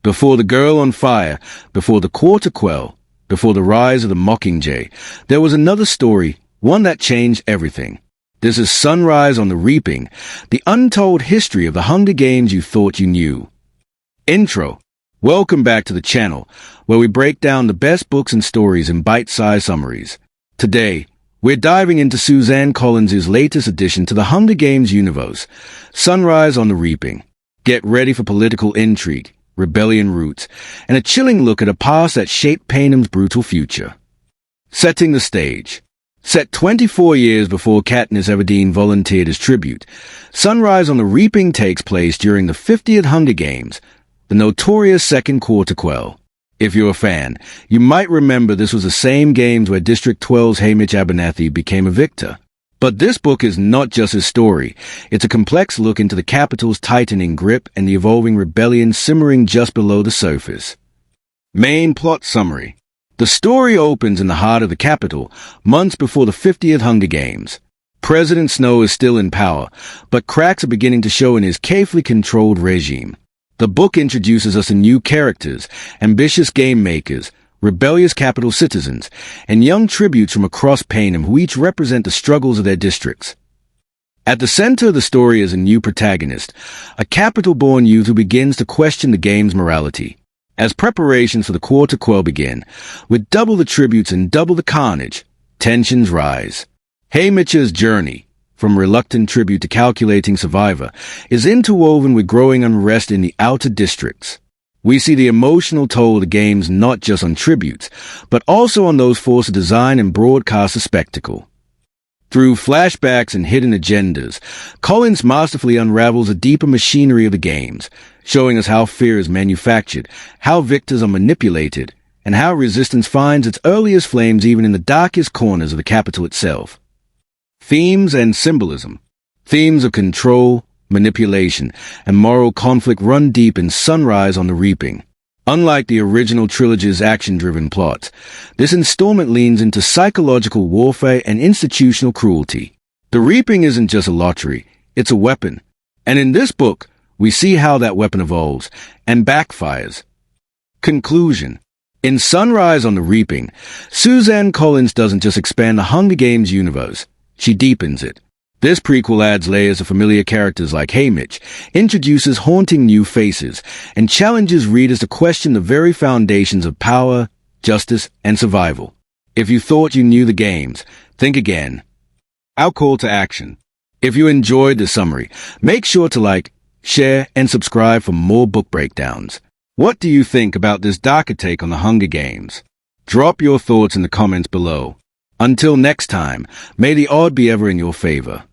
Before the girl on fire, before the quarter quell, before the rise of the mockingjay, there was another story, one that changed everything. This is Sunrise on the Reaping, the untold history of the Hunger Games you thought you knew. Intro. Welcome back to the channel, where we break down the best books and stories in bite-sized summaries. Today, we're diving into Suzanne Collins's latest addition to the Hunger Games universe, Sunrise on the Reaping. Get ready for political intrigue, rebellion roots, and a chilling look at a past that shaped Panem's brutal future. Setting the stage. Set 24 years before Katniss Everdeen volunteered as tribute, Sunrise on the Reaping takes place during the 50th Hunger Games, the notorious second quarter quell. If you're a fan, you might remember this was the same games where District 12's Haymitch Abernathy became a victor. But this book is not just his story. It's a complex look into the Capitol's tightening grip and the evolving rebellion simmering just below the surface. Main plot summary. The story opens in the heart of the Capitol, months before the 50th Hunger Games. President Snow is still in power, but cracks are beginning to show in his carefully controlled regime. The book introduces us to new characters, ambitious game makers, rebellious Capitol citizens, and young tributes from across Panem who each represent the struggles of their districts. At the center of the story is a new protagonist, a Capitol-born youth who begins to question the game's morality. As preparations for the quarter quell begin, with double the tributes and double the carnage, tensions rise. Haymitch's journey, from reluctant tribute to calculating survivor, is interwoven with growing unrest in the outer districts. We see the emotional toll of the games not just on tributes, but also on those forced to design and broadcast the spectacle. Through flashbacks and hidden agendas, Collins masterfully unravels the deeper machinery of the games, showing us how fear is manufactured, how victors are manipulated, and how resistance finds its earliest flames even in the darkest corners of the Capitol itself. Themes and symbolism. Themes of control, manipulation, and moral conflict run deep in Sunrise on the Reaping. Unlike the original trilogy's action-driven plots, this installment leans into psychological warfare and institutional cruelty. The Reaping isn't just a lottery, it's a weapon. And in this book, we see how that weapon evolves and backfires. Conclusion. In Sunrise on the Reaping, Suzanne Collins doesn't just expand the Hunger Games universe, she deepens it. This prequel adds layers of familiar characters like Haymitch, introduces haunting new faces, and challenges readers to question the very foundations of power, justice, and survival. If you thought you knew the games, think again. Our call to action. If you enjoyed this summary, make sure to like, share, and subscribe for more book breakdowns. What do you think about this darker take on the Hunger Games? Drop your thoughts in the comments below. Until next time, may the odd be ever in your favor.